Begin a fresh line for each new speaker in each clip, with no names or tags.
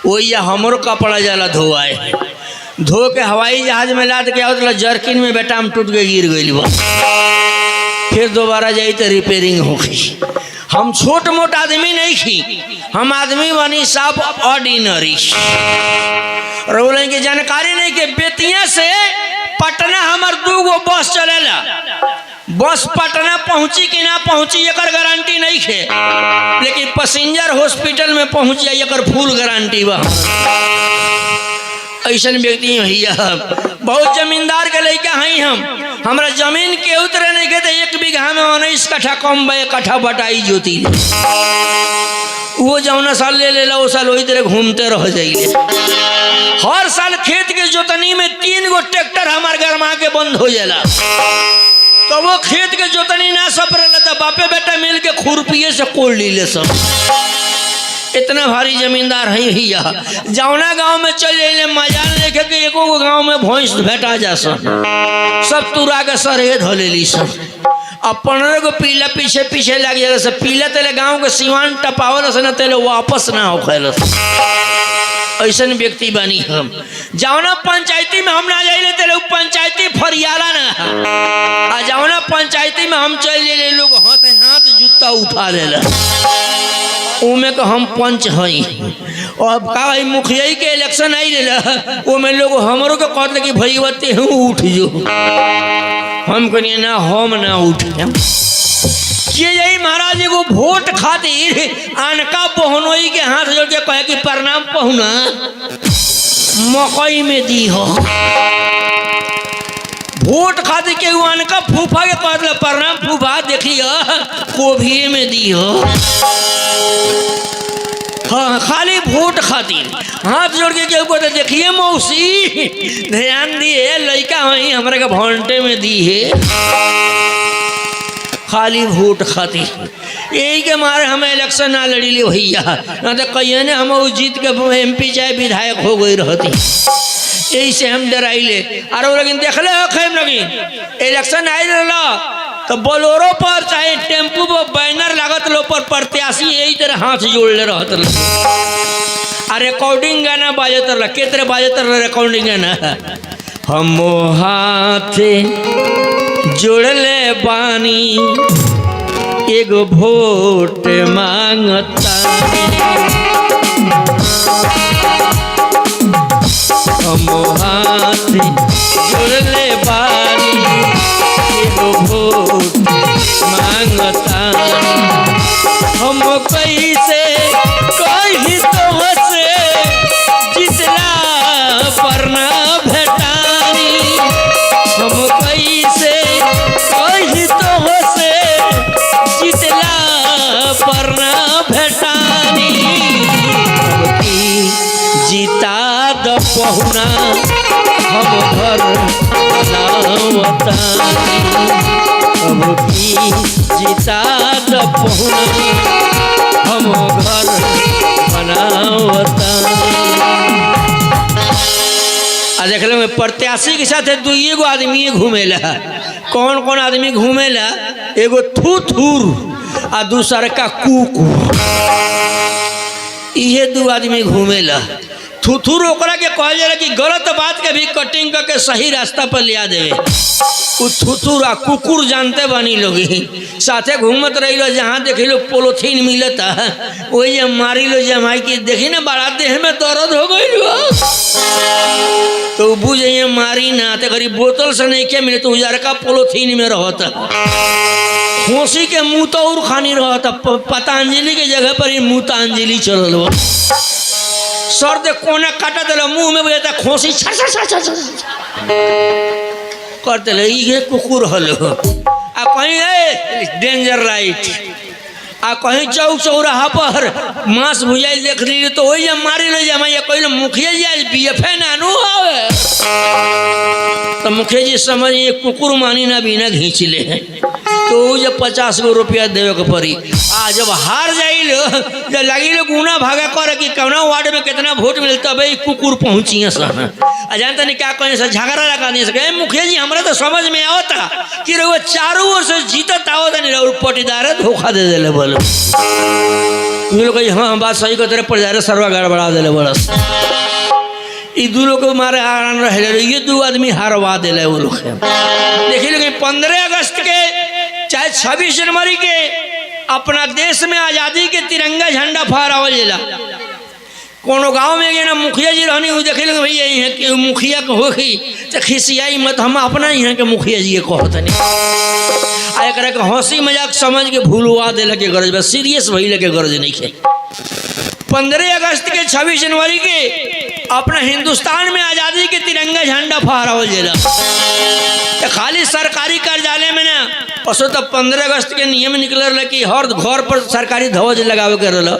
वही हमरो कपड़ा जाला धोआए, धो के हवाई जहाज में लाद के आओ जर्किन में बेटा हम टूट के गिर गई बा, फिर दोबारा जाई तो रिपेयरिंग होगी। हम छोट मोट आदमी नहीं थी, हम आदमी बनी सब ऑर्डिनरी। रोलें की जानकारी नहीं कि बेतिया से पटना हमार 2 गो बस चलेला, बस पटना पहुंची कि ना पहुंची एकर गारंटी नहीं है, लेकिन पैसेंजर हॉस्पिटल में पहुंच जाए एकर फुल गारंटी बा। ऐसा व्यक्ति भैया बहुत जमींदार के लड़का हैं हम, हमरा जमीन के उतरे नहीं के 1 बीघा में 19 कट्ठा कम 1 कट्ठा बटाई जोती, वो जौना साल ले लेला वो साल वही तरह घूमते रह जाइए। हर साल खेत के जोतनी में 3 गो ट्रैक्टर हमार गरमा के बंद हो जाला, तो वो खेत के जोतनी ना सपरेला तो बापे बेटा मिल के खुरपिए से कोड़ ली सब। इतना भारी जमींदार है भैया, जौना गांव में चल जाइए मजाल लेके के एको गो गांव में भैंस भेटा जा सब तुरा के सरे धो ले ली सब। अब 15 गो पीला पीछे पीछे लग जाए सब, पीला तेले गांव के सिवान टपावल से न तेले वापस ना हो खेल। ऐसा व्यक्ति बनी हम, जौना पंचायती में हम ना जाइले तेले पंचायती फरियाला ना, आ जौना पंचायती में हम चल जाइले लोग हाथ हाथ जूता उठा लेला, उमे को हम पंच हई। और का भाई मुखिया के इलेक्शन आई लेला, वो में लोग हमरो के कहते कि भैया हूँ उठ जो, हम कहनी ना हम ना उठे। ये यही महाराज एगो वोट खातिर अनका पहुनोई के हाथ जोड़ के कहे कि प्रणाम पहुना मकई में दी हो, वोट खातिर के अनका फूफा के कहते प्रणाम फूफा देखिए कोभिए में दी हो। हाँ खाली वोट खातिर हाथ जोड़ के केहू कहते देखिए मौसी ध्यान दिए लड़का वही हमारे के भंटे में दी है, खाली वोट खातिर। यही के मारे हमें इलेक्शन ना लड़ी ले भैया, ना तो कहिए ने हम जीत के MP चाहे विधायक हो गई रहती, यही से हम डराइले। और लेकिन देखले हो खेम लगी इलेक्शन आई रहा तो बोलोरो पर चाहे टेम्पू पर बैनर लागत लो पर प्रत्याशी यही तरह हाथ जोड़ ले रहत और रिकॉर्डिंग गाना बाजत रहा, के तरह बाजत रहा रिकॉर्डिंग गाना, हम हाथ जोड़ले बानी एगो वोट मांगता, हम हाथ जोड़ले बानी एगो वोट मांगता, हम कैसे कही तो से जितला पर ना भेटानी, हम कैसे कही तो से जितला पर ना भेटानी, जीता द पहुना हम घर बनावतानी, अब की जीता द पहुना हम घर बनावतानी। आ देख लो प्रत्याशी के साथ 2 गो आदमी घूमेला, कौन कौन आदमी घूमेला, एगो थूथूर आ दूसरा का कुकुर, ये 2 आदमी घूमेला। थूथूर ओकरा के कहल जाला कि गलत बात के भी कटिंग करके सही रास्ता पर लिया देवे, वो थूथूर आ कुकुर जानते बनी लोग साथे घूमत रही लो, जहाँ देखी लो पोलोथीन मिलता वही मारी लो जमाई की, देखी ना बड़ा देह में दर्द हो गई तो बुझे मारी ना तो गरीब बोतल से नहीं के मिले तो उजार का पोलोथीन में रहता, खोसी के मुतौर खानी रहता, पतंजलि के जगह पर ही मुतांजलि चल सर दे कोना काटा दिल मुंह में बुझाता खोसी करते ये कुकुर हलो। आ कहीं डेंजर राइट, आ कहीं चौक चौराहा पर मांस भुजाई देख ली तो वही मारी ले जा कहल मुखिया जी आज BFA नानू आवे तो मुखिया जी समझिए कुकुर मानी ना बिना घींच ले तो जब 50 गो रुपया देवे के पड़ी। आ जब हार जाइल जब लगी गुना भागा कर कि कौना वार्ड में कितना वोट मिले तब कुकुर पहुँचिए सन। आ जानता नहीं क्या कहीं से झगड़ा लगा नहीं सके मुखिया जी हमारा तो समझ में आवता कि वो चारों ओर से जीतत आवता नहीं पटीदार धोखा दे दिले बोलो। लोग कही हाँ बात सही कहते रहे प्रजा सरवा गड़बड़ा दिले बरस ये दू लोग मारे हारान रहे ये दो आदमी हारवा दिले वो लोग देखिए लोग 15 अगस्त के चाहे 26 जनवरी के अपना देश में आज़ादी के तिरंगा झंडा फहरावल जाला। कोनो गांव में ना मुखिया जी रहनी वो देखे लगे भैया यहाँ के मुखिया के होगी तो खिसियाई मत हम अपना यहाँ के मुखिया जी कहते नहीं आ एक हंसी मजाक समझ के भूलवा दिले के गरज बस सीरियस भइले के गरज नहीं है। 15 अगस्त के 26 जनवरी के अपना हिंदुस्तान में आज़ादी के तिरंगा झंडा फहरावल जाला तो खाली सरकारी कार्यालय में ना असो तो 15 अगस्त के नियम निकल कि हर घर पर सरकारी ध्वज लगावे के रहा।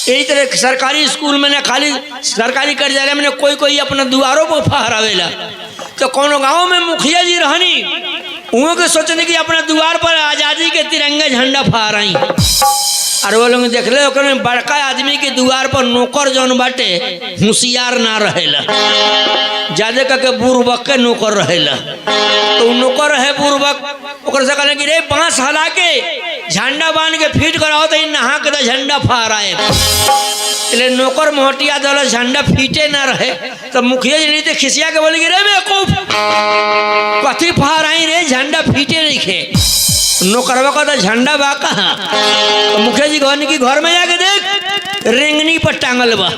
यही तरह सरकारी स्कूल में ना खाली सरकारी कार्यालय में कोई कोई अपना द्वारों पर फहरावेला तो कोनो गांव में मुखिया जी रहनी उहों के सोचने कि अपना द्वार पर आज़ादी के तिरंगा झंडा फहराई और वो लोग देख ले में बड़का आदमी के द्वार पर नौकर जौन बाटे होशियार ना रहेला ज्यादा करके बुरबक के नौकर रहेला तो नौकर रहे बुरबक ओकर से कहले कि रे बांस हला के झंडा बांध के फिट कराओ तो नहा के झंडा फहराए इसलिए नौकर मोहटिया दल झंडा फीटे ना रहे तो मुखिया जी नहीं खिसिया के बोले रे बेवकूफ कथी फहराई रे झंडा फीटे नहीं खे नौकरवा का तो झंडा बा कहाँ तो मुखिया जी कहने की घर में जाके देख रेंगनी पर टांगल बा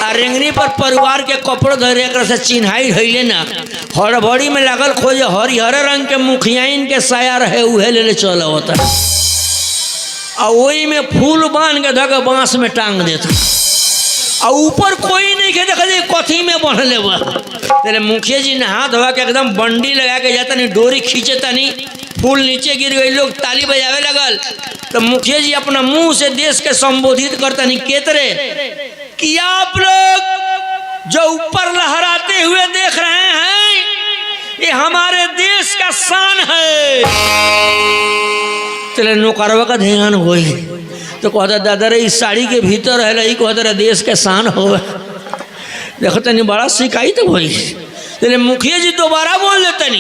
आ रेंगनी पर परिवार के कपड़ों धरे एक से चिन्हाई धैले ना हड़बड़ी में लागल खोजे हरिहर रंग के मुखियाइन के साया रहे उहे ले चल होता आ वही में फूल बांध के धके बांस में टांग देता आ ऊपर कोई नहीं के देखा कथी में बढ़ले बा तेरे मुखिया जी ने हाथ धोवा के एकदम बंडी लगा के जाता नहीं डोरी खींचता नहीं फूल नीचे गिर गई लोग ताली बजावे लगल तो मुखिया जी अपना मुंह से देश के संबोधित करता नहीं केतरे कि आप लोग जो ऊपर लहराते हुए देख रहे हैं ये हमारे देश का शान है। चले नौकरवा का ध्यान हो तो कहता दादा रे इस साड़ी के भीतर है रही कहता देश के शान हो देखो तनी बड़ा शिकायत हुई। मुखिया जी दोबारा बोल देते नहीं